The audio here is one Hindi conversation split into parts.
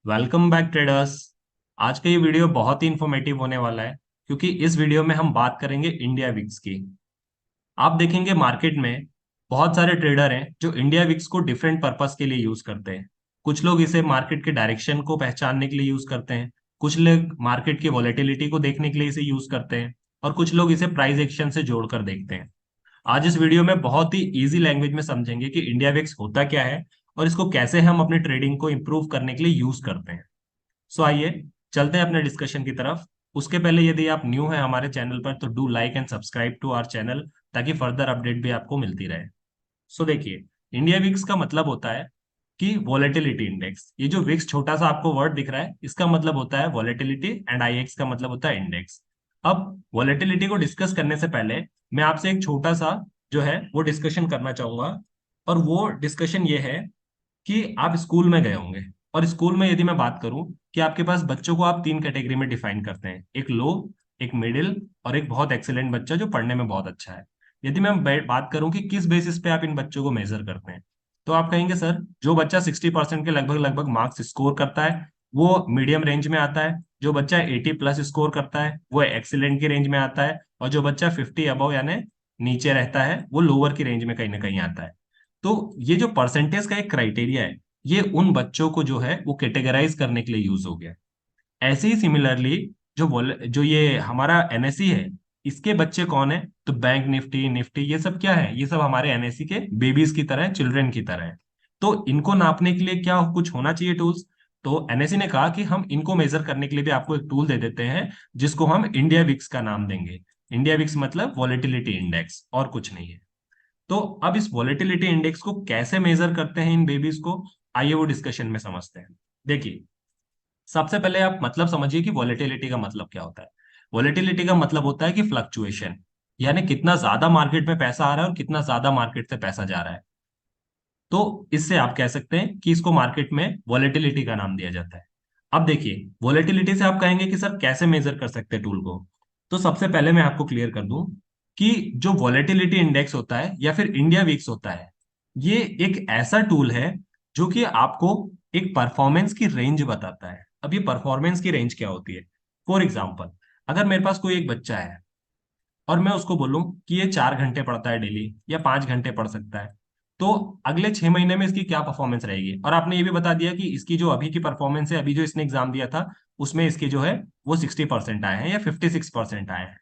Welcome back traders. आज का ये वीडियो बहुत ही इंफॉर्मेटिव होने वाला है क्योंकि इस वीडियो में हम बात करेंगे इंडिया विक्स की। आप देखेंगे मार्केट में बहुत सारे ट्रेडर हैं जो इंडिया विक्स को डिफरेंट पर्पस के लिए यूज करते हैं। कुछ लोग इसे मार्केट के डायरेक्शन को पहचानने के लिए यूज करते हैं, कुछ लोग मार्केट की वॉलेटिलिटी को देखने के लिए इसे यूज करते हैं, और कुछ लोग इसे प्राइस एक्शन से जोड़कर देखते हैं। आज इस वीडियो में बहुत ही इजी लैंग्वेज में समझेंगे कि इंडिया विक्स होता क्या है और इसको कैसे हम अपने ट्रेडिंग को इंप्रूव करने के लिए यूज करते हैं। सो आइए चलते हैं अपने डिस्कशन की तरफ। उसके पहले यदि आप न्यू हैं हमारे चैनल पर तो do like and subscribe to our channel ताकि फर्दर अपडेट भी आपको मिलती रहे। सो देखिए, इंडिया विक्स का मतलब होता है कि वॉलेटिलिटी इंडेक्स। ये जो विक्स छोटा सा आपको वर्ड दिख रहा है इसका मतलब होता है वॉलेटिलिटी, एंड आई एक्स का मतलब होता है इंडेक्स। अब वॉलेटिलिटी को डिस्कस करने से पहले मैं आपसे एक छोटा सा जो है वो डिस्कशन करना चाहूंगा। और वो डिस्कशन ये है कि आप स्कूल में गए होंगे, और स्कूल में यदि मैं बात करूं कि आपके पास बच्चों को आप तीन कैटेगरी में डिफाइन करते हैं, एक लो, एक मिडिल और एक बहुत एक्सीलेंट बच्चा जो पढ़ने में बहुत अच्छा है। यदि मैं बात करूं कि किस बेसिस पे आप इन बच्चों को मेजर करते हैं, तो आप कहेंगे सर जो बच्चा 60% के लगभग लगभग मार्क्स स्कोर करता है वो मीडियम रेंज में आता है, जो बच्चा 80+ स्कोर करता है वो एक्सीलेंट की रेंज में आता है, और जो बच्चा 50 अबव यानी नीचे रहता है वो लोअर की रेंज में कहीं ना कहीं आता है। तो ये जो परसेंटेज का एक क्राइटेरिया है, ये उन बच्चों को जो है वो कैटेगराइज करने के लिए यूज हो गया। ऐसे ही सिमिलरली जो ये हमारा एनएससी है, इसके बच्चे कौन है? तो बैंक निफ्टी निफ्टी ये सब क्या है? ये सब हमारे एनएससी के बेबीज की तरह, चिल्ड्रन की तरह है। तो इनको नापने के लिए क्या कुछ होना चाहिए टूल्स? तो एनएससी ने कहा कि हम इनको मेजर करने के लिए भी आपको एक टूल दे देते हैं जिसको हम इंडिया विक्स का नाम देंगे। इंडिया विक्स मतलब वॉलेटिलिटी इंडेक्स और कुछ नहीं है। तो अब इस वॉलेटिलिटी इंडेक्स को कैसे मेजर करते हैं इन बेबीज को, आइए वो डिस्कशन में समझते हैं। देखिए, सबसे पहले आप मतलब समझिए कि वॉलेटिलिटी का मतलब क्या होता है। वॉलेटिलिटी का मतलब होता है कि फ्लक्चुएशन, यानी कितना ज्यादा मार्केट में पैसा आ रहा है और कितना ज्यादा मार्केट से पैसा जा रहा है। तो इससे आप कह सकते हैं कि इसको मार्केट में वॉलेटिलिटी का नाम दिया जाता है। अब देखिए, वॉलेटिलिटी से आप कहेंगे कि सर कैसे मेजर कर सकते हैं टूल को। तो सबसे पहले मैं आपको क्लियर कर दूं कि जो वॉलेटिलिटी इंडेक्स होता है या फिर इंडिया वीक्स होता है, ये एक ऐसा टूल है जो कि आपको एक परफॉर्मेंस की रेंज बताता है। अब ये परफॉर्मेंस की रेंज क्या होती है? फॉर एग्जाम्पल, अगर मेरे पास कोई एक बच्चा है और मैं उसको बोलूं कि ये 4 घंटे पढ़ता है डेली या 5 घंटे पढ़ सकता है, तो अगले 6 महीने में इसकी क्या परफॉर्मेंस रहेगी? और आपने ये भी बता दिया कि इसकी जो अभी की परफॉर्मेंस है, अभी जो इसने एग्जाम दिया था उसमें इसके जो है वो 60% आए हैं या 56% आए हैं।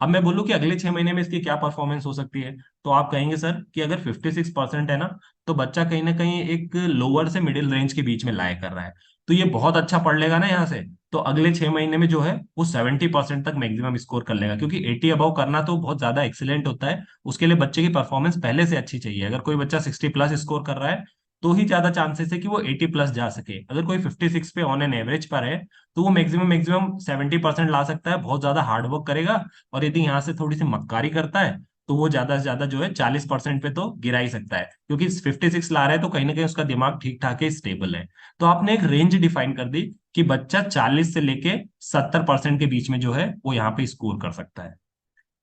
अब मैं बोलूं कि अगले 6 महीने में इसकी क्या परफॉर्मेंस हो सकती है, तो आप कहेंगे सर कि अगर 56% है ना, तो बच्चा कहीं ना कहीं एक लोअर से मिडिल रेंज के बीच में लाया कर रहा है। तो ये बहुत अच्छा पढ़ लेगा ना यहाँ से, तो अगले 6 महीने में जो है वो 70% तक मैक्सिमम स्कोर कर लेगा, क्योंकि 80 अबव करना तो बहुत ज्यादा एक्सीलेंट होता है। उसके लिए बच्चे की परफॉर्मेंस पहले से अच्छी चाहिए। अगर कोई बच्चा 60+ स्कोर कर रहा है तो ही ज्यादा चांसेस है कि वो 80+ जा सके। अगर कोई 56 पे ऑन एन एवरेज पर है तो वो मैक्सिमम मैक्सिमम 70% ला सकता है, बहुत ज्यादा हार्ड वर्क करेगा। और यदि यहाँ से थोड़ी सी मक्कारी करता है तो वो ज्यादा से ज्यादा जो है 40% पे तो गिरा ही सकता है, क्योंकि 56 ला रहा है तो कहीं ना कहीं उसका दिमाग ठीक ठाक है, स्टेबल है। तो आपने एक रेंज डिफाइन कर दी कि बच्चा 40 से लेके 70% के बीच में जो है वो यहाँ पे स्कोर कर सकता है।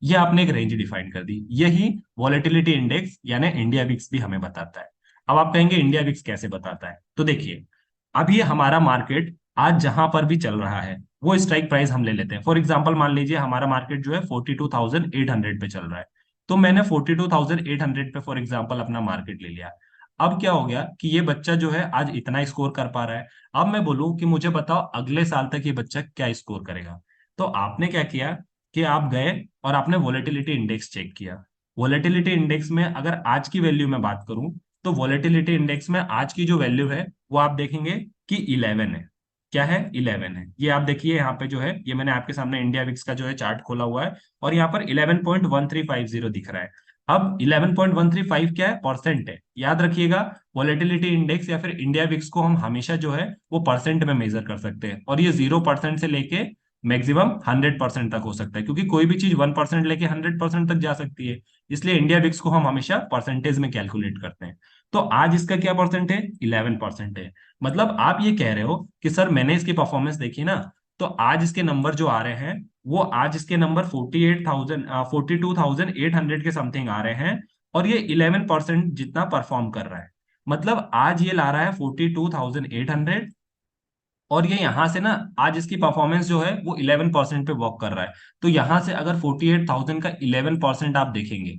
ये आपने एक रेंज डिफाइन कर दी। यही वॉलेटिलिटी इंडेक्स यानी इंडिया विक्स भी हमें बताता है। अब आप कहेंगे इंडिया विक्स कैसे बताता है? तो देखिए, अब ये हमारा मार्केट आज जहां पर भी चल रहा है वो स्ट्राइक प्राइस हम ले लेते हैं। फॉर एग्जांपल मान लीजिए हमारा मार्केट जो है 42,800 पे चल रहा है, तो मैंने 42,800 पे फॉर एग्जांपल अपना मार्केट ले लिया। अब क्या हो गया कि ये बच्चा जो है आज इतना स्कोर कर पा रहा है। अब मैं बोलूं कि मुझे बताओ अगले साल तक ये बच्चा क्या स्कोर करेगा, तो आपने क्या किया कि आप गए और आपने वोलेटिलिटी इंडेक्स चेक किया। वोलेटिलिटी इंडेक्स में अगर आज की वैल्यू में बात करूं, तो वोलेटिलिटी इंडेक्स में आज की जो वैल्यू है वो आप देखेंगे कि 11 है। क्या है? 11 है। ये आप देखिए यहाँ पे जो है, ये मैंने आपके सामने इंडिया विक्स का जो है चार्ट खोला हुआ है, और यहाँ पर 11.1350 दिख रहा है। अब 11.135 क्या है? परसेंट है। याद रखिएगा, वोलेटिलिटी इंडेक्स या फिर इंडिया विक्स को हम हमेशा जो है वो परसेंट में मेजर कर सकते हैं, और ये 0% से लेके मैक्सिमम 100% तक हो सकता है, क्योंकि कोई भी चीज 1% लेके 100% तक जा सकती है। इसलिए इंडिया विक्स को हम हमेशा परसेंटेज में कैलकुलेट करते हैं। तो आज इसका क्या परसेंट है? 11% है। मतलब आप ये कह रहे हो कि सर मैंने इसकी परफॉर्मेंस देखी ना, तो आज इसके नंबर जो आ रहे हैं वो आज इसके नंबर 42,800 के समथिंग आ रहे हैं, और ये 11% जितना परफॉर्म कर रहा है। मतलब आज ये ला रहा है 42,800, और ये यहाँ से ना आज इसकी परफॉर्मेंस जो है वो 11% पे वर्क कर रहा है। तो यहाँ से अगर 48,000 का 11% आप देखेंगे,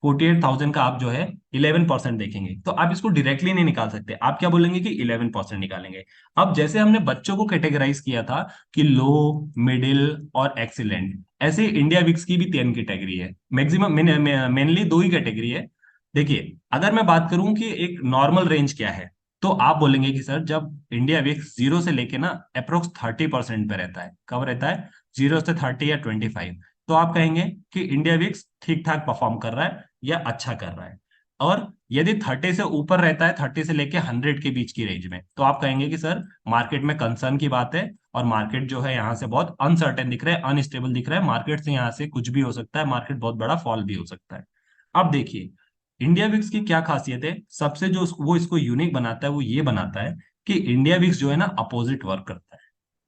48,000 का आप जो है 11% देखेंगे, तो आप इसको डायरेक्टली नहीं निकाल सकते। आप क्या बोलेंगे कि 11% निकालेंगे। अब जैसे हमने बच्चों को कैटेगराइज किया था कि लो, मिडिल और एक्सीलेंट, ऐसे इंडिया विक्स की भी 3 कैटेगरी है। मैक्सिमम मेनली 2 ही कैटेगरी है। देखिए, अगर मैं बात करूं कि एक नॉर्मल रेंज क्या है, तो आप बोलेंगे कि सर जब इंडिया विक्स 0 से लेके ना अप्रोक्स 30% पे रहता है, कब रहता है, 0 से 30 या 25, तो आप कहेंगे कि इंडिया विक्स ठीक ठाक परफॉर्म कर रहा है या अच्छा कर रहा है। और यदि 30 से ऊपर रहता है, 30 से लेके 100 के बीच की रेंज में, तो आप कहेंगे कि सर मार्केट में कंसर्न की बात है, और मार्केट जो है यहाँ से बहुत अनसर्टेन दिख रहा है, अनस्टेबल दिख रहा है, मार्केट से यहाँ से कुछ भी हो सकता है, मार्केट बहुत बड़ा फॉल भी हो सकता है। अब देखिए, इंडिया विक्स की क्या खासियत है, सबसे जो वो इसको यूनिक बनाता है वो ये बनाता है कि इंडिया विक्स जो है ना अपोजिट वर्क करता है।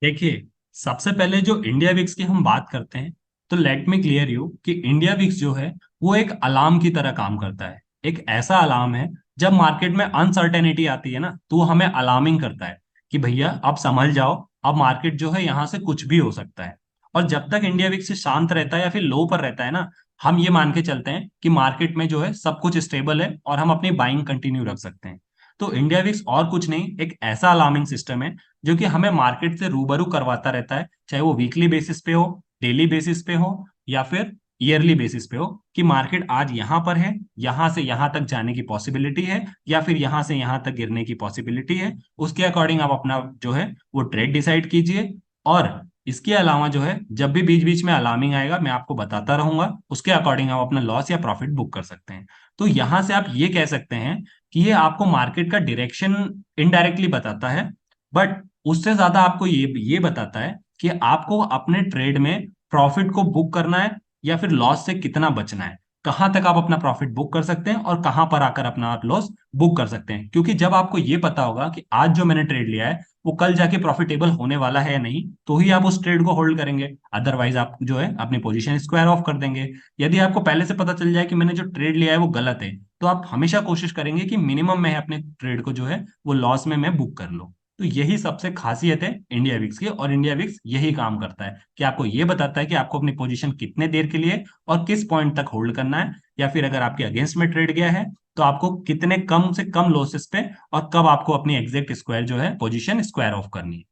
देखिए, सबसे पहले जो इंडिया विक्स की हम बात करते हैं, तो लेट मी क्लियर यू कि इंडिया विक्स जो है वो एक अलार्म की तरह काम करता है। एक ऐसा अलार्म है, जब मार्केट में अनसर्टेनिटी आती है ना, तो वो हमें अलार्मिंग करता है कि भैया अब संभल जाओ, अब मार्केट जो है यहाँ से कुछ भी हो सकता है। और जब तक इंडिया विक्स शांत रहता है या फिर लो पर रहता है ना, हम ये मान के चलते हैं कि मार्केट में जो है सब कुछ स्टेबल है और हम अपनी बाइंग कंटिन्यू रख सकते हैं। तो इंडिया विक्स और कुछ नहीं, एक ऐसा अलार्मिंग सिस्टम है जो कि हमें मार्केट से रूबरू करवाता रहता है, चाहे वो वीकली बेसिस पे हो, डेली बेसिस पे हो, या फिर ईयरली बेसिस पे हो, कि मार्केट आज यहाँ पर है, यहाँ से यहाँ तक जाने की पॉसिबिलिटी है, या फिर यहाँ से यहाँ तक गिरने की पॉसिबिलिटी है। उसके अकॉर्डिंग आप अपना जो है वो ट्रेड डिसाइड कीजिए। और इसके अलावा जो है जब भी बीच बीच में अलार्मिंग आएगा मैं आपको बताता रहूंगा, उसके अकॉर्डिंग आप अपना लॉस या प्रॉफिट बुक कर सकते हैं। तो यहां से आप ये कह सकते हैं कि ये आपको मार्केट का डायरेक्शन इनडायरेक्टली बताता है, बट उससे ज्यादा आपको ये बताता है कि आपको अपने ट्रेड में प्रॉफिट को बुक करना है या फिर लॉस से कितना बचना है, कहां तक आप अपना प्रॉफिट बुक कर सकते हैं और कहां पर आकर अपना आप लॉस बुक कर सकते हैं। क्योंकि जब आपको ये पता होगा कि आज जो मैंने ट्रेड लिया है वो कल जाके प्रॉफिटेबल होने वाला है या नहीं, तो ही आप उस ट्रेड को होल्ड करेंगे, अदरवाइज आप जो है अपनी पोजीशन स्क्वायर ऑफ कर देंगे। यदि आपको पहले से पता चल जाए कि मैंने जो ट्रेड लिया है वो गलत है, तो आप हमेशा कोशिश करेंगे कि मिनिमम में अपने ट्रेड को जो है वो लॉस में मैं बुक कर लूं। तो यही सबसे खासियत है इंडिया विक्स की, और इंडिया विक्स यही काम करता है कि आपको ये बताता है कि आपको अपनी पोजीशन कितने देर के लिए और किस पॉइंट तक होल्ड करना है, या फिर अगर आपके अगेंस्ट में ट्रेड गया है तो आपको कितने कम से कम लॉसेस पे और कब आपको अपनी एग्जैक्ट स्क्वायर जो है पोजीशन स्क्वायर ऑफ करनी है।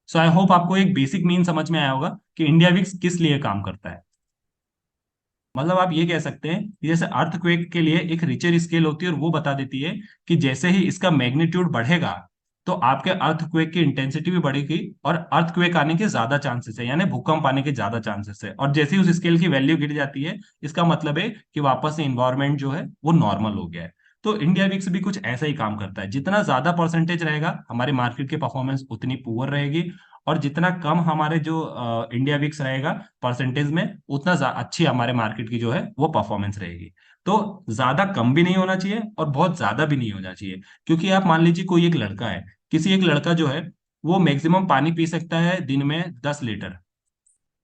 सो आई होप आपको एक बेसिक मीन समझ में आया होगा कि इंडिया विक्स किस लिए काम करता है। मतलब आप ये कह सकते हैं कि जैसे अर्थक्वेक के लिए एक रिचर स्केल होती है और वो बता देती है कि जैसे ही इसका मैग्नीट्यूड बढ़ेगा तो आपके अर्थक्वेक की इंटेंसिटी भी बढ़ेगी और अर्थक्वेक आने के ज्यादा चांसेस है, यानी भूकंप आने के ज्यादा चांसेस है। और जैसे ही उस स्केल की वैल्यू गिर जाती है, इसका मतलब है कि वापस से इन्वायरमेंट जो है वो नॉर्मल हो गया है। तो इंडिया विक्स भी कुछ ऐसा ही काम करता है, जितना ज्यादा परसेंटेज रहेगा हमारे मार्केट की परफॉर्मेंस उतनी पुअर रहेगी, और जितना कम हमारे जो इंडिया विक्स रहेगा परसेंटेज में, उतना अच्छी हमारे मार्केट की जो है वो परफॉर्मेंस रहेगी। तो ज्यादा कम भी नहीं होना चाहिए और बहुत ज्यादा भी नहीं होना चाहिए। क्योंकि आप मान लीजिए कोई एक लड़का है, किसी एक लड़का जो है वो मैक्सिमम पानी पी सकता है दिन में 10 लीटर।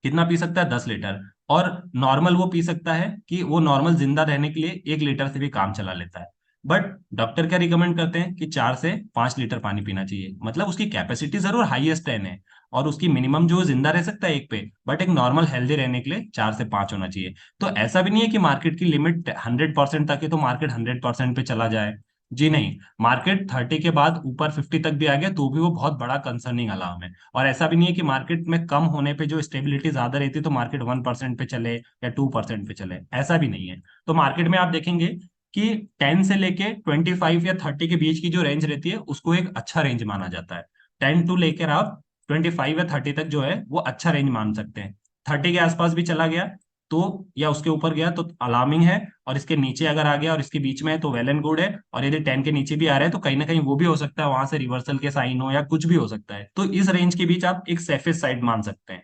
कितना पी सकता है, 10 लीटर। और नॉर्मल वो पी सकता है कि वो नॉर्मल जिंदा रहने के लिए 1 लीटर से भी काम चला लेता है। बट डॉक्टर क्या रिकमेंड करते हैं कि 4 से 5 लीटर पानी पीना चाहिए। मतलब उसकी कैपेसिटी जरूर हाईएस्ट है, और उसकी मिनिमम जो जिंदा रह सकता है एक पे, बट एक नॉर्मल हेल्दी रहने के लिए 4 से 5 होना चाहिए। तो ऐसा भी नहीं है कि मार्केट की लिमिट 100% तक है तो मार्केट 100% पे चला जाए। जी नहीं, मार्केट 30 के बाद ऊपर 50 तक भी आ गया तो भी वो बहुत बड़ा कंसर्निंग अलार्म है। और ऐसा भी नहीं है कि मार्केट में कम होने पे जो स्टेबिलिटी ज्यादा रहती है तो मार्केट 1% पे चले या 2% पे चले, ऐसा भी नहीं है। तो मार्केट में आप देखेंगे कि 10 से लेके 25 या 30 के बीच की जो रेंज रहती है उसको एक अच्छा रेंज माना जाता है। 10 टू लेकर आप 25 या 30 तक जो है वो अच्छा रेंज मान सकते हैं। 30 के आसपास भी चला गया तो, या उसके ऊपर गया तो अलार्मिंग है, और इसके नीचे अगर आ गया और इसके बीच में है तो वेल एंड गुड है। और यदि 10 के नीचे भी आ रहा है तो कहीं ना कहीं वो भी हो सकता है वहां से रिवर्सल के साइन हो या कुछ भी हो सकता है। तो इस रेंज के बीच आप एक सेफेस्ट साइड मान सकते हैं।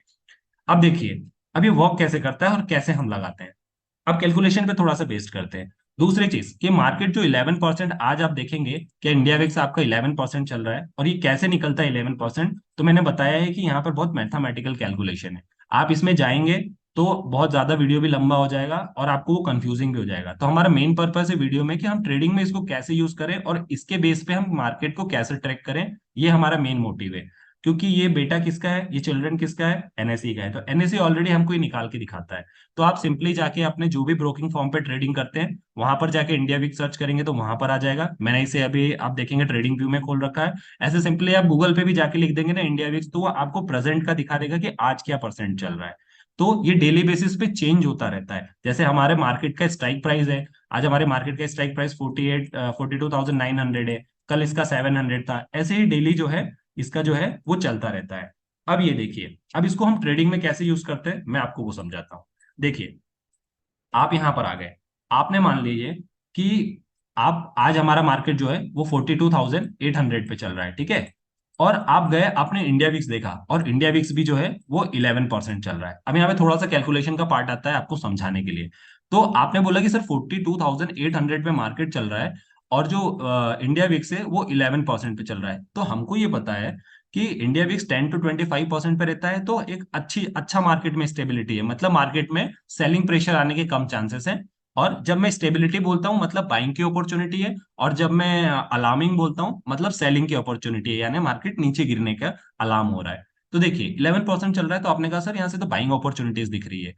अब देखिए, अब ये वर्क कैसे करता है और कैसे हम लगाते हैं। अब कैलकुलेशन पे थोड़ा सा बेस्ड करते हैं। दूसरी चीज कि मार्केट जो 11% आज आप देखेंगे कि इंडिया वेक्स आपका 11% चल रहा है, और ये कैसे निकलता है 11%, तो मैंने बताया है कि यहाँ पर बहुत मैथमेटिकल कैलकुलेशन है। आप इसमें जाएंगे तो बहुत ज्यादा वीडियो भी लंबा हो जाएगा और आपको वो कंफ्यूजिंग भी हो जाएगा। तो हमारा मेन पर्पस है वीडियो में कि हम ट्रेडिंग में इसको कैसे यूज करें और इसके बेस पे हम मार्केट को कैसे ट्रैक करें, ये हमारा मेन मोटिव है। क्योंकि ये बेटा किसका है, ये चिल्ड्रन किसका है, एनएसई का है। तो एनएसई ऑलरेडी हमको ये निकाल के दिखाता है। तो आप सिंपली जाके अपने जो भी ब्रोकिंग फॉर्म पे ट्रेडिंग करते हैं वहां पर जाके इंडिया वीक सर्च करेंगे तो वहां पर आ जाएगा। मैंने इसे अभी आप देखेंगे ट्रेडिंग व्यू में खोल रखा है। ऐसे सिंपली आप गूगल पे भी जाके लिख देंगे ना इंडिया वीक्स, तो वो आपको प्रेजेंट का दिखा देगा कि आज क्या परसेंट चल रहा है। तो ये डेली बेसिस पे चेंज होता रहता है। जैसे हमारे मार्केट का स्ट्राइक प्राइस है, आज हमारे मार्केट का स्ट्राइक प्राइस 42,900 है, कल इसका 700 था। ऐसे ही डेली जो है इसका जो है वो चलता रहता है। अब ये देखिए, अब इसको हम ट्रेडिंग में कैसे यूज करते हैं मैं आपको वो समझाता हूँ। देखिए, आप यहां पर आ गए, आपने मान लीजिए कि आप आज हमारा मार्केट जो है वो 42,800 पे चल रहा है, ठीक है। और आप गए, आपने इंडिया विक्स देखा, और इंडिया विक्स भी जो है वो 11% चल रहा है। अब यहाँ पे थोड़ा सा कैलकुलेशन का पार्ट आता है आपको समझाने के लिए। तो आपने बोला कि सर 42,800 पे मार्केट चल रहा है और जो इंडिया विक्स है वो 11% पे चल रहा है। तो हमको ये पता है कि इंडिया विक्स 10 to 25% पे रहता है, तो एक अच्छा मार्केट में स्टेबिलिटी है, मतलब मार्केट में सेलिंग प्रेशर आने के कम चांसेस हैं। और जब मैं स्टेबिलिटी बोलता हूँ मतलब बाइंग की अपॉर्चुनिटी है, और जब मैं अलार्मिंग बोलता हूँ मतलब सेलिंग की अपॉर्चुनिटी है, यानी मार्केट नीचे गिरने का अलार्म हो रहा है। तो देखिए 11% चल रहा है, तो आपने कहा सर यहाँ से तो बाइंग अपॉर्चुनिटीज दिख रही है।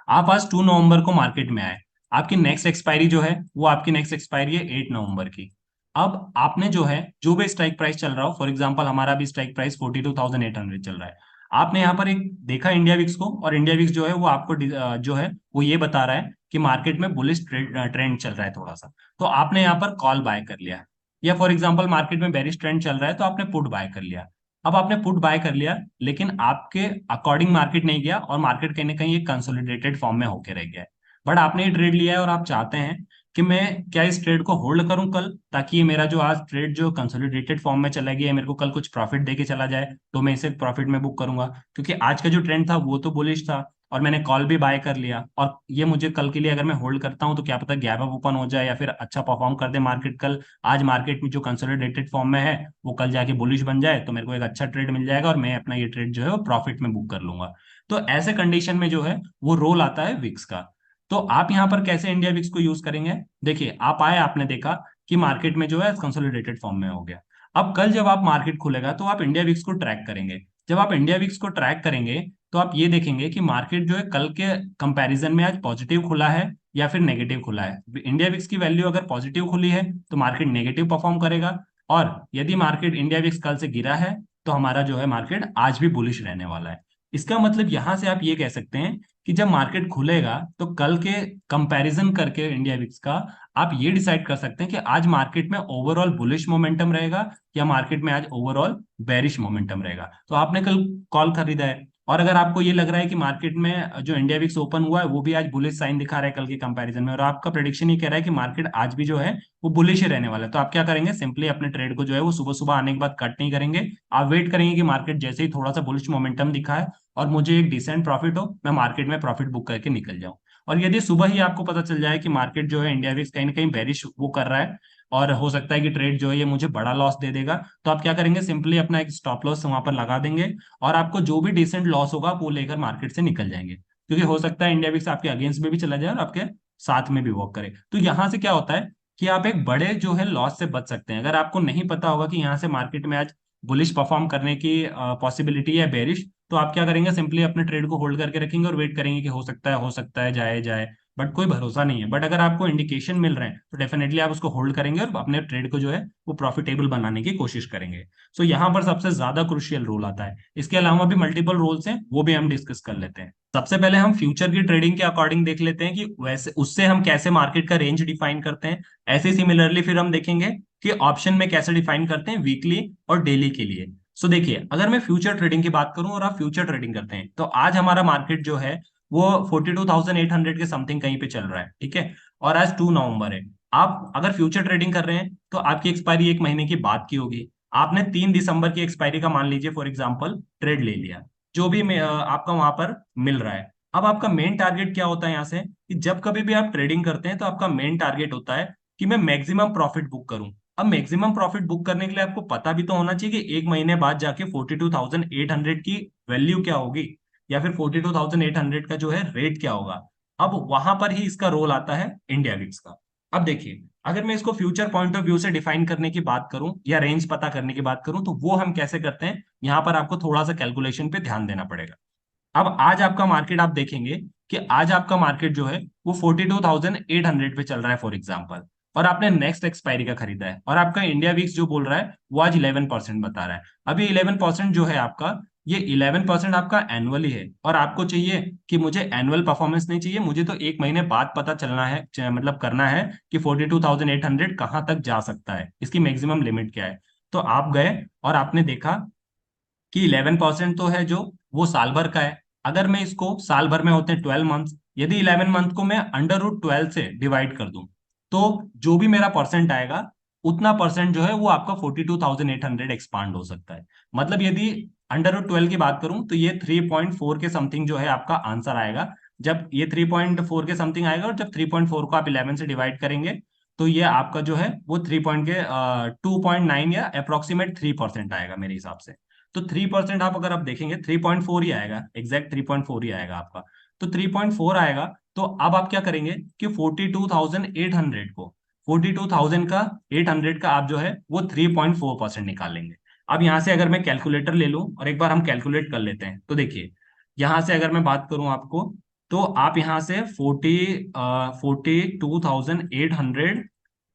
आप आज 2 नवंबर को मार्केट में आए, आपकी नेक्स्ट एक्सपायरी जो है वो आपकी नेक्स्ट एक्सपायरी है 8 नवंबर की। अब आपने जो है जो भी स्ट्राइक प्राइस चल रहा हो, फॉर एग्जांपल हमारा भी स्ट्राइक प्राइस 42,800 चल रहा है, आपने यहाँ पर एक देखा इंडिया विक्स को, और इंडिया विक्स जो है वो आपको जो है वो ये बता रहा है कि मार्केट में बुलिश ट्रेंड चल रहा है थोड़ा सा, तो आपने यहाँ पर कॉल बाय कर लिया। या फॉर एग्जांपल मार्केट में बेरिश ट्रेंड चल रहा है तो आपने पुट बाय कर लिया। अब आपने पुट बाय कर लिया, लेकिन आपके अकॉर्डिंग मार्केट नहीं गया और मार्केट कहीं ना कहीं एक कंसोलिडेटेड फॉर्म में होके रह गया है। बट आपने ये ट्रेड लिया है और आप चाहते हैं कि मैं क्या इस ट्रेड को होल्ड करूं कल, ताकि ये मेरा जो आज ट्रेड जो कंसोलिडेटेड फॉर्म में चला गया है मेरे को कल कुछ प्रॉफिट देके चला जाए, तो मैं इसे प्रॉफिट में बुक करूंगा। क्योंकि आज का जो ट्रेंड था वो तो बुलिश था और मैंने कॉल भी बाय कर लिया, और ये मुझे कल के लिए अगर मैं होल्ड करता हूं तो क्या पता गैप अप ओपन हो जाए या फिर अच्छा परफॉर्म कर दे मार्केट कल। आज मार्केट में जो कंसोलिडेटेड फॉर्म में है वो कल जाके बुलिश बन जाए तो मेरे को एक अच्छा ट्रेड मिल जाएगा और मैं अपना ये ट्रेड जो है वो प्रॉफिट में बुक कर लूंगा। तो ऐसे कंडीशन में जो है वो रोल आता है विक्स का। तो आप यहाँ पर कैसे इंडिया विक्स को यूज करेंगे? देखिए, आप आए, आपने देखा कि मार्केट में जो है कंसोलिडेटेड फॉर्म में हो गया। अब कल जब आप मार्केट खुलेगा तो आप इंडिया विक्स को ट्रैक करेंगे। जब आप इंडिया विक्स को ट्रैक करेंगे तो आप ये देखेंगे कि मार्केट जो है कल के कंपैरिजन में आज पॉजिटिव खुला है या फिर नेगेटिव खुला है। इंडिया विक्स की वैल्यू अगर पॉजिटिव खुली है तो मार्केट नेगेटिव परफॉर्म करेगा, और यदि मार्केट इंडिया विक्स कल से गिरा है तो हमारा जो है मार्केट आज भी बुलिश रहने वाला है। इसका मतलब यहां से आप ये कह सकते हैं कि जब मार्केट खुलेगा तो कल के कंपैरिजन करके इंडिया विक्स का आप ये डिसाइड कर सकते हैं कि आज मार्केट में ओवरऑल बुलिश मोमेंटम रहेगा या मार्केट में आज ओवरऑल बेरिश मोमेंटम रहेगा। तो आपने कल कॉल खरीदा है, और अगर आपको ये लग रहा है कि मार्केट में जो इंडिया विक्स ओपन हुआ है वो भी आज बुलिश साइन दिखा रहा है कल के कंपैरिजन में, और आपका प्रेडिक्शन ये कह रहा है कि मार्केट आज भी जो है वो बुलिश ही रहने वाला है, तो आप क्या करेंगे, सिंपली अपने ट्रेड को जो है वो सुबह सुबह आने के बाद कट नहीं करेंगे। आप वेट करेंगे कि मार्केट जैसे ही थोड़ा सा बुलिश मोमेंटम दिखाए और मुझे एक डिसेंट प्रॉफिट हो, मैं मार्केट में प्रॉफिट बुक करके निकल जाऊं। और यदि सुबह ही आपको पता चल जाए कि मार्केट जो है इंडिया विक्स कहीं ना कहीं बेरिश वो कर रहा है और हो सकता है कि ट्रेड जो है ये मुझे बड़ा लॉस दे देगा, तो आप क्या करेंगे, सिंपली अपना एक स्टॉप लॉस वहां पर लगा देंगे और आपको जो भी डिसेंट लॉस होगा वो लेकर मार्केट से निकल जाएंगे। क्योंकि हो सकता है इंडिया विक्स आपके अगेंस्ट में भी चला जाए और आपके साथ में भी वर्क करे। तो यहां से क्या होता है कि आप एक बड़े जो है लॉस से बच सकते हैं। अगर आपको नहीं पता होगा कि यहाँ से मार्केट में आज बुलिश परफॉर्म करने की पॉसिबिलिटी है बेरिश, तो आप क्या करेंगे, सिंपली अपने ट्रेड को होल्ड करके रखेंगे और वेट करेंगे कि हो सकता है जाए जाए, बट कोई भरोसा नहीं है। बट अगर आपको इंडिकेशन मिल रहे हैं तो डेफिनेटली आप उसको होल्ड करेंगे और अपने ट्रेड को जो है वो प्रॉफिटेबल बनाने की कोशिश करेंगे। सो यहाँ पर सबसे ज्यादा क्रुशियल रोल आता है। इसके अलावा भी मल्टीपल रोल्स हैं, वो भी हम डिस्कस कर लेते हैं। सबसे पहले हम फ्यूचर की ट्रेडिंग के अकॉर्डिंग देख लेते हैं कि वैसे उससे हम कैसे मार्केट का रेंज डिफाइन करते हैं। ऐसे सिमिलरली फिर हम देखेंगे कि ऑप्शन में कैसे डिफाइन करते हैं वीकली और डेली के लिए। सो देखिए, अगर मैं फ्यूचर ट्रेडिंग की बात करूं और आप फ्यूचर ट्रेडिंग करते हैं तो आज हमारा मार्केट जो है वो 42,800 के समथिंग कहीं पे चल रहा है, ठीक है। और आज 2 नवंबर है। आप अगर फ्यूचर ट्रेडिंग कर रहे हैं तो आपकी एक्सपायरी एक महीने की बाद की होगी। आपने 3 दिसंबर की एक्सपायरी का मान लीजिए फॉर एग्जाम्पल ट्रेड ले लिया, जो भी आपका वहां पर मिल रहा है। अब आपका मेन टारगेट क्या होता है यहाँ से, कि जब कभी भी आप ट्रेडिंग करते हैं तो आपका मेन टारगेट होता है कि मैं मैक्सिमम प्रॉफिट बुक करूं। अब मैक्सिमम प्रॉफिट बुक करने के लिए आपको पता भी तो होना चाहिए कि एक महीने बाद जाके 42,800 की वैल्यू क्या होगी या फिर 42,800 का जो है रेट क्या होगा। अब वहां पर ही इसका रोल आता है इंडिया विक्स का। अब देखिए, अगर मैं इसको फ्यूचर पॉइंट ऑफ व्यू से डिफाइन करने की बात करूं या रेंज पता करने की बात करूं, तो वो हम कैसे करते हैं, यहां पर आपको थोड़ा सा कैलकुलेशन पे ध्यान देना पड़ेगा। अब आज आपका मार्केट आप देखेंगे कि आज आपका मार्केट जो है वो 42,800 पे चल रहा है फॉर एग्जांपल, और आपने नेक्स्ट एक्सपायरी का खरीदा है, और आपका इंडिया वीक्स जो बोल रहा है वो आज 11% बता रहा है। अब ये 11% जो है आपका, ये 11% आपका एनुअली है, और आपको चाहिए कि मुझे एनुअल परफॉर्मेंस नहीं चाहिए, मुझे तो एक महीने बाद पता चलना है, मतलब करना है कि 42,800 कहाँ तक जा सकता है, इसकी मैक्सिमम लिमिट क्या है। तो आप गए और आपने देखा कि 11% तो है जो, वो साल भर का है। अगर मैं इसको, साल भर में होते हैं 12 मंथ्स, यदि 11 मंथ को मैं अंडर रूट 12 से डिवाइड कर दूं, तो जो भी मेरा परसेंट आएगा, उतना परसेंट जो है वो आपका 42,800 एक्सपांड हो सकता है। मतलब यदि अंडर रूट 12 की बात करूं, तो ये 3.4 के समथिंग जो है आपका आंसर आएगा। जब ये 3.4 के समथिंग आएगा, और जब 3.4 को आप 11 से डिवाइड करेंगे, तो ये आपका जो है वो 2.9 या अप्रोक्सीमेट 3% आएगा मेरे हिसाब से। तो 3% आप अगर आप देखेंगे, 3.4 ही आएगा, एग्जैक्ट 3.4 ही आएगा आपका। तो 3.4 आएगा। तो अब आप क्या करेंगे कि 42,800 को, 42,800 का आप जो है वो 3.4% निकाल लेंगे। अब यहां से अगर मैं कैलकुलेटर ले लूं और एक बार हम कैलकुलेट कर लेते हैं, तो देखिए, यहां से अगर मैं बात करूं आपको, तो आप यहां से 42,800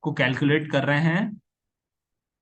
को कैलकुलेट कर रहे हैं,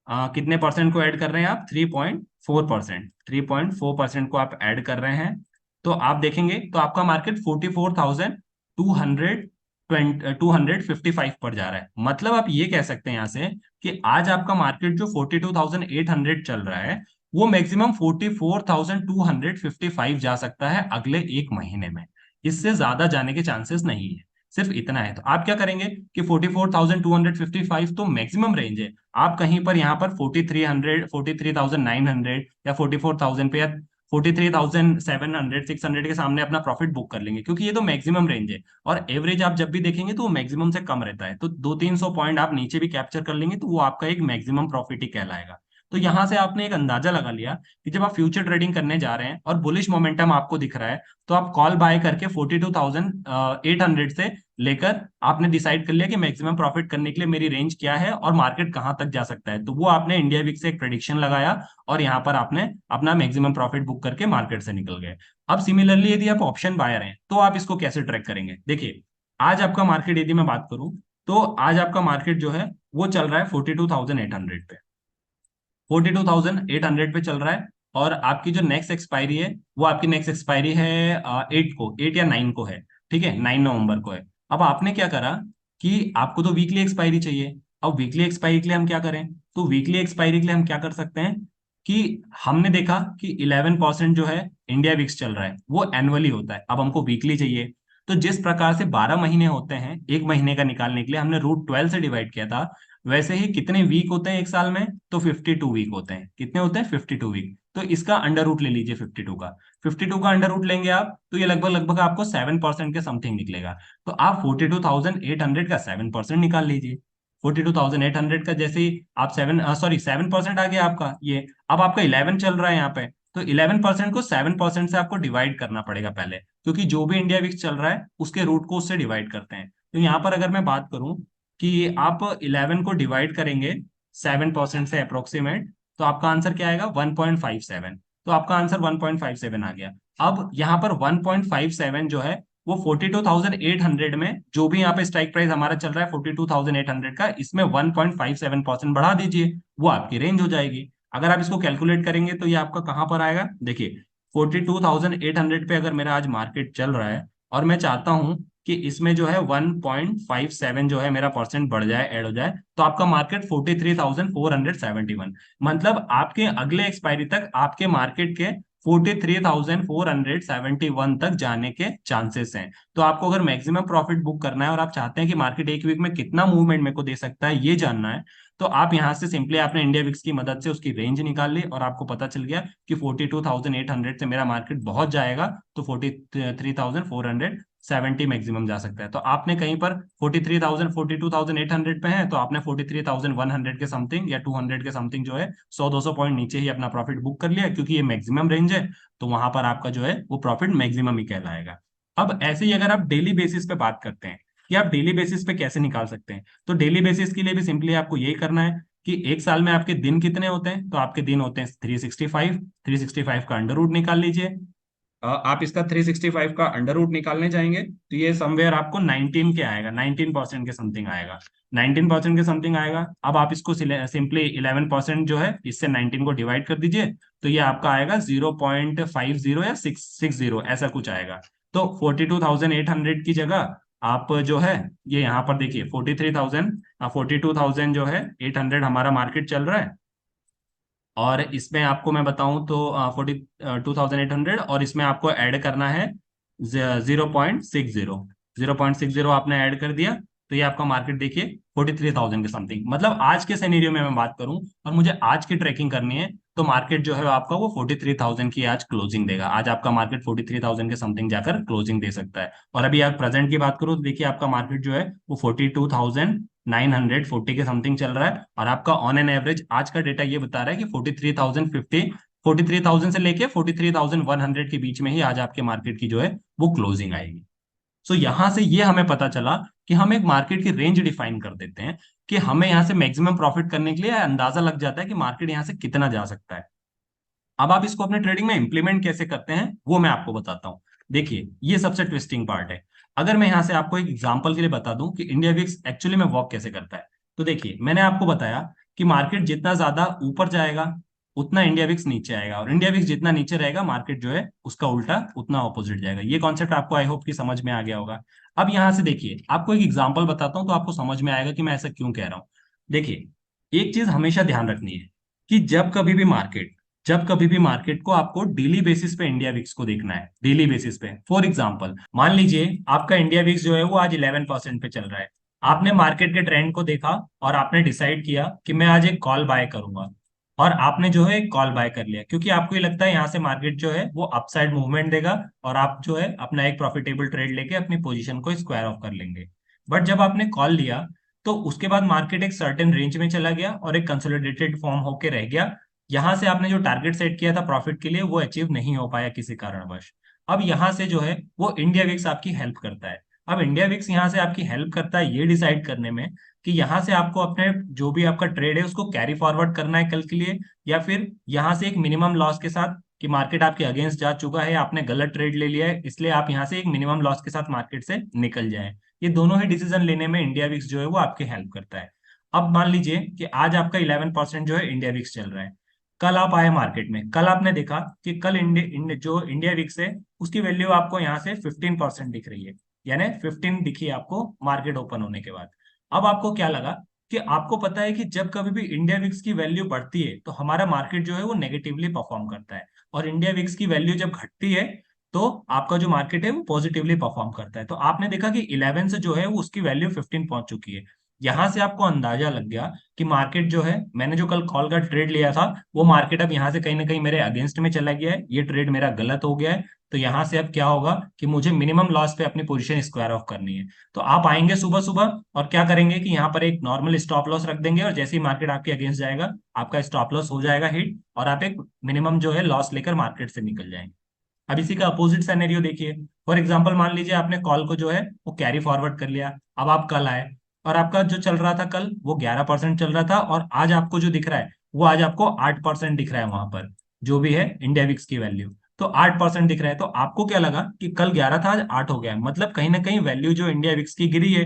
कितने परसेंट को ऐड कर रहे हैं आप, 3.4%, 3.4% को आप ऐड कर रहे हैं। तो आप देखेंगे तो आपका मार्केट 44,200 255 पर जा रहा है। मतलब आप ये कह सकते हैं यहां से कि आज आपका मार्केट जो 42,800 चल रहा है, वो मैक्सिमम 44,255 जा सकता है अगले एक महीने में। इससे ज्यादा जाने के चांसेस नहीं है, सिर्फ इतना है। तो आप क्या करेंगे कि 44,255 तो मैक्सिमम रेंज है, आप कहीं पर यहाँ पर 4300, 43,900 या 44,000 पे, या 43,700, 600 के सामने अपना प्रॉफिट बुक कर लेंगे, क्योंकि ये तो मैक्सिमम रेंज है। और एवरेज आप जब भी देखेंगे तो वो मैक्सिमम से कम रहता है, तो 200-300 पॉइंट आप नीचे भी कैप्चर कर लेंगे तो वो आपका एक मैक्सिमम प्रॉफिट ही कहलाएगा। तो यहां से आपने एक अंदाजा लगा लिया कि जब आप फ्यूचर ट्रेडिंग करने जा रहे हैं और बुलिश मोमेंटम आपको दिख रहा है, तो आप कॉल बाय करके 42,800 से लेकर आपने डिसाइड कर लिया कि मैक्सिमम प्रॉफिट करने के लिए मेरी रेंज क्या है और मार्केट कहां तक जा सकता है, तो वो आपने इंडिया वीक से एक प्रेडिक्शन लगाया, और यहां पर आपने अपना मैक्सिमम प्रॉफिट बुक करके मार्केट से निकल गए। अब सिमिलरली यदि आप ऑप्शन बायर हैं, तो आप इसको कैसे ट्रैक करेंगे, देखिए, आज आपका मार्केट यदि मैं बात करूं, तो आज आपका मार्केट जो है वो चल रहा है 42,800 पे, 42,800 पे चल रहा है। और आपकी जो नेक्स्ट एक्सपायरी है, वो आपकी नेक्स्ट एक्सपायरी है 8 या 9 को है, ठीक है, 9 नवंबर को है। अब आपने क्या करा कि आपको तो वीकली एक्सपायरी चाहिए। अब वीकली एक्सपायरी के लिए हम क्या करें, तो वीकली एक्सपायरी के लिए हम क्या कर सकते हैं कि हमने देखा कि 11% जो है इंडिया विक्स चल रहा है वो एनुअली होता है, अब हमको वीकली चाहिए। तो जिस प्रकार से 12 महीने होते हैं, एक महीने का निकालने के लिए हमने रूट 12 से डिवाइड किया था, वैसे ही कितने वीक होते हैं एक साल में, तो 52 वीक होते हैं। कितने होते हैं, 52 वीक। तो इसका अंडर रूट ले लीजिए 52 का, 52 का अंडर रूट लेंगे आप, तो ये लगभग लगभग आपको 7% के समथिंग निकलेगा। तो आप 42,800 का 7% निकाल लीजिए। 42,800 का जैसे ही आप 7% आ गया आपका ये। अब आपका 11 चल रहा है यहाँ पे, तो 11% को 7% से आपको डिवाइड करना पड़ेगा पहले, क्योंकि जो भी इंडिया विक्स चल रहा है उसके रूट को उससे डिवाइड करते हैं। तो यहाँ पर अगर मैं बात करूं कि आप 11 को डिवाइड करेंगे 7% से अप्रोक्सीमेट, तो आपका आंसर क्या आएगा, 1.57। तो आपका आंसर 1.57 आ गया। अब यहाँ पर 1.57 जो है वो 42,800 में, जो भी यहाँ पे स्ट्राइक प्राइस हमारा चल रहा है 42,800 का, इसमें 1.57% बढ़ा दीजिए, वो आपकी रेंज हो जाएगी। अगर आप इसको कैलकुलेट करेंगे तो ये आपका कहाँ पर आएगा, देखिए, 42,800 पे अगर मेरा आज मार्केट चल रहा है, और मैं चाहता हूं कि इसमें जो है 1.57 जो है मेरा परसेंट बढ़ जाए, ऐड हो जाए, तो आपका मार्केट 43,471, मतलब आपके अगले एक्सपायरी तक आपके मार्केट के 43,471 तक जाने के चांसेस हैं। तो आपको अगर मैक्सिमम प्रॉफिट बुक करना है और आप चाहते हैं कि मार्केट एक वीक में कितना मूवमेंट मेरे को दे सकता है ये जानना है, तो आप यहां से सिंपली आपने इंडिया विक्स की मदद से उसकी रेंज निकाल ली, और आपको पता चल गया कि 42,800 से मेरा मार्केट बहुत जाएगा, तो 43,470 मैक्सिमम जा सकता है। तो आपने कहीं पर 43,000, 42,800 पे है, तो आपने 43,100 के समथिंग या 200 के समथिंग जो है 100-200 पॉइंट नीचे ही अपना प्रॉफिट बुक कर लिया, क्योंकि ये मैक्सिमम रेंज है। तो वहां पर आपका जो है वो प्रॉफिट मैक्सिमम ही कहलाएगा। अब ऐसे ही अगर आप डेली बेसिस पे बात करते हैं, कि आप डेली बेसिस पे कैसे निकाल सकते हैं। तो डेली बेसिस के लिए भी सिंपली आपको यही करना है कि एक साल में आपके दिन कितने होते हैं, तो आपके दिन होते हैं 365। 365 का अंडर रूट निकाल लीजिए। आप इसका 365 का अंडर रूट निकालने जाएंगे तो ये समवेयर आपको 19 के आएगा, 19% के समथिंग आएगा। 19% के समथिंग आएगा। अब आप इसको सिंपली 11% जो है इससे 19 को डिवाइड कर दीजिए, तो ये आपका आएगा 0.50 या 660 ऐसा कुछ आएगा। तो 42,800 की जगह आप जो है ये यहाँ पर देखिए 43,000, 42,000 जो है 800 हमारा मार्केट चल रहा है। और इसमें आपको मैं बताऊं तो 42,800, और इसमें आपको ऐड करना है 0.60। 0.60 आपने ऐड कर दिया, तो ये आपका मार्केट देखिए 43,000 के समथिंग। मतलब आज के सिनेरियो में मैं बात करूं और मुझे आज की ट्रैकिंग करनी है, तो मार्केट जो है आपका वो 43,000 की आज क्लोजिंग देगा। आज आपका मार्केट 43,000 के समथिंग जाकर क्लोजिंग दे सकता है। और अभी आप प्रेजेंट की बात करूं तो देखिए आपका मार्केट जो है वो 42,940 के समथिंग चल रहा है। और आपका ऑन एन एवरेज आज का डेटा ये बता रहा है कि 43,050, 43,000 से लेके 43,100 के बीच में ही आज आपके मार्केट की जो है वो क्लोजिंग आएगी। सो यहां से ये हमें पता चला कि हम एक मार्केट की रेंज डिफाइन कर देते हैं कि हमें यहां से मैक्सिमम प्रॉफिट करने के लिए अंदाजा लग जाता है कि मार्केट यहां से कितना जा सकता है। अब आप इसको अपने ट्रेडिंग में इंप्लीमेंट कैसे करते हैं वो मैं आपको बताता हूं। देखिए ये सबसे ट्विस्टिंग पार्ट है। अगर मैं यहां से आपको एक एग्जांपल के लिए बता दूं कि इंडिया विक्स एक्चुअली में वर्क कैसे करता है, तो देखिए मैंने आपको बताया कि मार्केट जितना ज्यादा ऊपर जाएगा उतना इंडिया विक्स नीचे आएगा, और इंडिया विक्स जितना नीचे रहेगा मार्केट जो है उसका उल्टा उतना ऑपोजिट जाएगा। ये कॉन्सेप्ट आपको आई होप कि समझ में आ गया होगा। अब यहां से देखिए आपको एक एग्जांपल बताता हूं तो आपको समझ में आएगा कि मैं ऐसा क्यों कह रहा हूं। देखिए एक चीज हमेशा ध्यान रखनी है कि जब कभी भी मार्केट को आपको डेली बेसिस पे इंडिया विक्स को देखना है, डेली बेसिस पे। फॉर एग्जांपल मान लीजिए आपका इंडिया विक्स जो है वो आज 11% पे चल रहा है। आपने मार्केट के ट्रेंड को देखा और आपने डिसाइड किया कि मैं आज एक कॉल बाय करूंगा, और आपने जो है एक कॉल बाय कर लिया क्योंकि आपको ये लगता है यहाँ से मार्केट जो है वो अपसाइड मूवमेंट देगा, और आप जो है अपना एक प्रॉफिटेबल ट्रेड लेके अपनी पोजीशन को स्क्वायर ऑफ कर लेंगे। बट जब आपने कॉल लिया तो उसके बाद मार्केट एक सर्टेन रेंज में चला गया और एक कंसोलिडेटेड फॉर्म होके रह गया। यहां से आपने जो टारगेट सेट किया था प्रॉफिट के लिए वो अचीव नहीं हो पाया किसी कारणवश। अब यहां से जो है वो इंडिया विक्स आपकी हेल्प करता है। अब इंडिया विक्स यहां से आपकी हेल्प करता है ये डिसाइड करने में कि यहां से आपको अपने जो भी आपका ट्रेड है उसको कैरी फॉरवर्ड करना है कल के लिए, या फिर यहां से एक मिनिमम लॉस के साथ कि मार्केट आपके अगेंस्ट जा चुका है, आपने गलत ट्रेड ले लिया है इसलिए आप यहां से एक मिनिमम लॉस के साथ मार्केट से निकल जाए। ये दोनों ही डिसीजन लेने में इंडिया विक्स जो है वो आपकी हेल्प करता है। अब मान लीजिए कि आज आपका 11% जो है इंडिया विक्स चल रहा है। कल आप आए मार्केट में, कल आपने देखा कि कल जो इंडिया विक्स है उसकी वैल्यू आपको यहाँ से 15% दिख रही है, यानी 15 दिखी आपको मार्केट ओपन होने के बाद। अब आपको क्या लगा कि आपको पता है कि जब कभी भी इंडिया विक्स की वैल्यू बढ़ती है तो हमारा मार्केट जो है वो नेगेटिवली परफॉर्म करता है, और इंडिया विक्स की वैल्यू जब घटती है तो आपका जो मार्केट है वो पॉजिटिवली परफॉर्म करता है। तो आपने देखा कि 11 से जो है वो उसकी वैल्यू 15 पहुंच चुकी है। यहां से आपको अंदाजा लग गया कि मार्केट जो है, मैंने जो कल कॉल का ट्रेड लिया था वो मार्केट अब यहाँ से कहीं ना कहीं मेरे अगेंस्ट में चला गया है, ये ट्रेड मेरा गलत हो गया है। तो यहाँ से अब क्या होगा कि मुझे मिनिमम लॉस पे अपनी पोजीशन स्क्वायर ऑफ करनी है। तो आप आएंगे सुबह सुबह और क्या करेंगे कि यहाँ पर एक नॉर्मल स्टॉप लॉस रख देंगे, और जैसे ही मार्केट आपके अगेंस्ट जाएगा आपका स्टॉप लॉस हो जाएगा हिट, और आप एक मिनिमम जो है लॉस लेकर मार्केट से निकल जाएंगे। अब इसी का अपोजिट सिनेरियो देखिए। फॉर एग्जांपल मान लीजिए आपने कॉल को जो है वो कैरी फॉरवर्ड कर लिया। अब आप कल आए और आपका जो चल रहा था कल वो 11% चल रहा था, और आज आपको जो दिख रहा है वो आज आपको 8% दिख रहा है वहां पर, जो भी है इंडिया विक्स की वैल्यू। तो 8% दिख रहा है, तो आपको क्या लगा कि कल 11 था आज 8 हो गया है, मतलब कहीं ना कहीं वैल्यू जो इंडिया विक्स की गिरी है।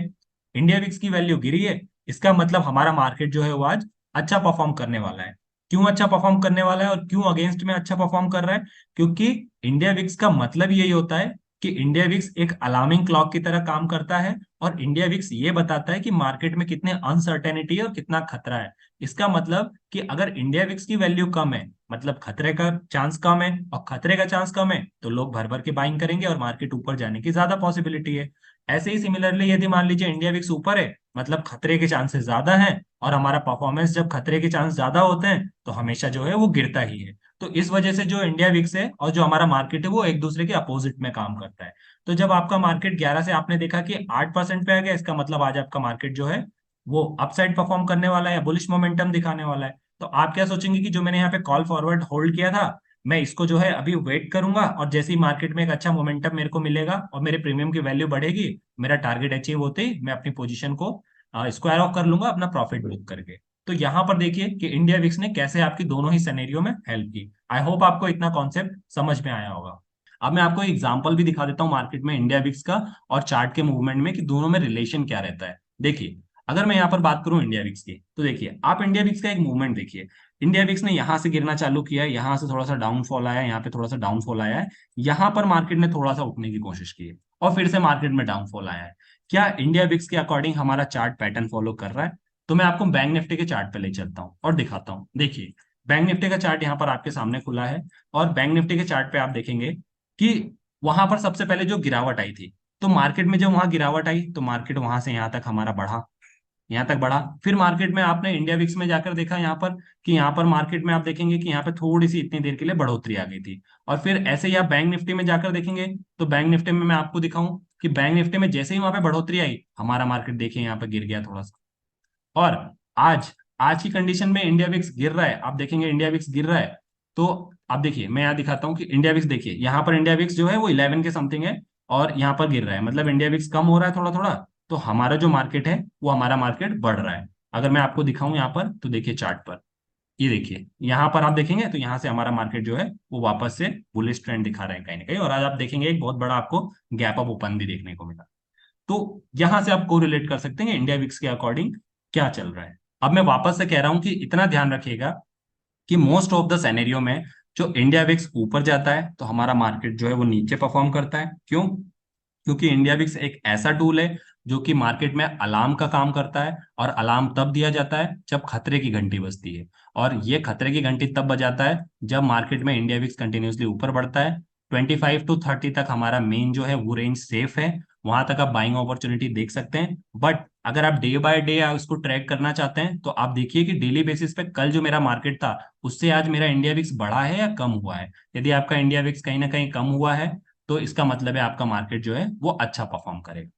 इंडिया विक्स की वैल्यू गिरी है, इसका मतलब हमारा मार्केट जो है वो आज अच्छा परफॉर्म करने वाला है। क्यों अच्छा परफॉर्म करने वाला है और क्यों अगेंस्ट में अच्छा परफॉर्म कर रहा है? क्योंकि इंडिया विक्स का मतलब यही होता है कि इंडिया विक्स एक अलार्मिंग क्लॉक की तरह काम करता है, और इंडिया विक्स ये बताता है कि मार्केट में कितने अनसर्टेनिटी है और कितना खतरा है। इसका मतलब कि अगर इंडिया विक्स की वैल्यू कम है मतलब खतरे का चांस कम है, और खतरे का चांस कम है तो लोग भर भर के बाइंग करेंगे और मार्केट ऊपर जाने की ज्यादा पॉसिबिलिटी है। ऐसे ही सिमिलरली यदि मान लीजिए इंडिया विक्स ऊपर है मतलब खतरे के चांसेस ज्यादा हैं, और हमारा परफॉर्मेंस जब खतरे के चांस ज्यादा होते हैं तो हमेशा जो है वो गिरता ही है। तो इस वजह से जो इंडिया विक्स है और जो हमारा मार्केट है वो एक दूसरे के अपोजिट में काम करता है। तो जब आपका मार्केट 11 से आपने देखा कि 8% पे आ गया, इसका मतलब आज आपका मार्केट जो है वो अपसाइड परफॉर्म करने वाला है या बुलिश मोमेंटम दिखाने वाला है। तो आप क्या सोचेंगे कि जो मैंने यहाँ पे कॉल फॉरवर्ड होल्ड किया था मैं इसको जो है अभी वेट करूंगा, और जैसे ही मार्केट में एक अच्छा मोमेंटम मेरे को मिलेगा और मेरे प्रीमियम की वैल्यू बढ़ेगी, मेरा टारगेट अचीव होते ही मैं अपनी पोजीशन को स्क्वायर ऑफ कर लूंगा अपना प्रॉफिट बुक करके। तो यहाँ पर देखिए कि इंडिया विक्स ने कैसे आपकी दोनों ही सिनेरियो में हेल्प की। आई होप आपको इतना कॉन्सेप्ट समझ में आया होगा। अब मैं आपको एग्जांपल भी दिखा देता हूँ मार्केट में इंडिया विक्स का और चार्ट के मूवमेंट में कि दोनों में रिलेशन क्या रहता है। देखिए, अगर मैं यहाँ पर बात करूं इंडिया विक्स की, तो देखिए आप इंडिया विक्स का एक मूवमेंट देखिए। इंडिया विक्स ने यहाँ से गिरना चालू किया है, यहाँ से थोड़ा सा डाउनफॉल आया है, यहाँ पे थोड़ा सा डाउनफॉल आया है, यहाँ पर मार्केट ने थोड़ा सा उठने की कोशिश की है और फिर से मार्केट में डाउनफॉल आया है। क्या इंडिया विक्स के अकॉर्डिंग हमारा चार्ट पैटर्न फॉलो कर रहा है? तो मैं आपको बैंक निफ्टी के चार्ट पे ले चलता हूँ और दिखाता हूँ। देखिए, बैंक निफ्टी का चार्ट यहाँ पर आपके सामने खुला है, और बैंक निफ्टी के चार्ट पे आप देखेंगे कि वहां पर सबसे पहले जो गिरावट आई थी, तो मार्केट में जब वहां गिरावट आई तो मार्केट वहां से यहाँ तक हमारा बढ़ा, यहाँ तक बढ़ा। फिर मार्केट में आपने इंडिया विक्स में जाकर देखा यहाँ पर कि यहाँ पर मार्केट में आप देखेंगे कि यहाँ पे थोड़ी सी इतनी देर के लिए बढ़ोतरी आ गई थी। और फिर ऐसे ही आप बैंक निफ्टी में जाकर देखेंगे, तो बैंक निफ्टी में मैं आपको दिखाऊं कि बैंक निफ्टी में जैसे ही वहां पे बढ़ोतरी आई, हमारा मार्केट देखिए यहाँ पे गिर गया थोड़ा सा। और आज आज की कंडीशन में इंडिया विक्स गिर रहा है, आप देखेंगे इंडिया विक्स गिर रहा है। तो आप देखिए, मैं यहाँ दिखाता हूँ कि इंडिया विक्स देखिए, यहाँ पर इंडिया विक्स जो है वो 11 के समथिंग है और यहाँ पर गिर रहा है, मतलब इंडिया विक्स कम हो रहा है थोड़ा थोड़ा। तो हमारा जो मार्केट है वो हमारा मार्केट बढ़ रहा है। अगर मैं आपको दिखाऊं यहाँ पर, तो देखिए चार्ट पर, ये देखिए यहाँ पर आप देखेंगे तो यहाँ से हमारा मार्केट जो है वो वापस से बुलिश ट्रेंड दिखा रहा है कहीं ना कहीं, और आज आप देखेंगे एक बहुत बड़ा आपको गैप अप ओपन भी देखने को मिला। तो यहां से आप कोरिलेट कर सकते हैं इंडिया विक्स के अकॉर्डिंग क्या चल रहा है। अब मैं वापस से कह रहा हूं कि इतना ध्यान रखिएगा कि मोस्ट ऑफ द सिनेरियो में जो इंडिया विक्स ऊपर जाता है तो हमारा मार्केट जो है वो नीचे परफॉर्म करता है। क्यों? क्योंकि इंडिया विक्स एक ऐसा टूल है जो कि मार्केट में अलार्म का काम करता है, और अलार्म तब दिया जाता है जब खतरे की घंटी बजती है। और ये खतरे की घंटी तब बजाता है जब मार्केट में इंडिया विक्स कंटिन्यूअसली ऊपर बढ़ता है। 25 to 30 तक हमारा मेन जो है वो रेंज सेफ है, वहां तक आप बाइंग अपॉर्चुनिटी देख सकते हैं। बट अगर आप डे बाय डे उसको ट्रैक करना चाहते हैं, तो आप देखिए कि डेली बेसिस पे कल जो मेरा मार्केट था उससे आज मेरा इंडिया विक्स बढ़ा है या कम हुआ है। यदि आपका इंडिया विक्स कहीं ना कहीं कम हुआ है, तो इसका मतलब है आपका मार्केट जो है वो अच्छा परफॉर्म करेगा।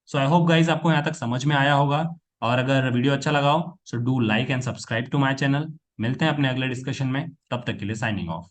सो आई होप गाइज आपको यहाँ तक समझ में आया होगा। और अगर वीडियो अच्छा लगा हो, so do like and subscribe to my channel. मिलते हैं अपने अगले डिस्कशन में, तब तक के लिए साइनिंग ऑफ।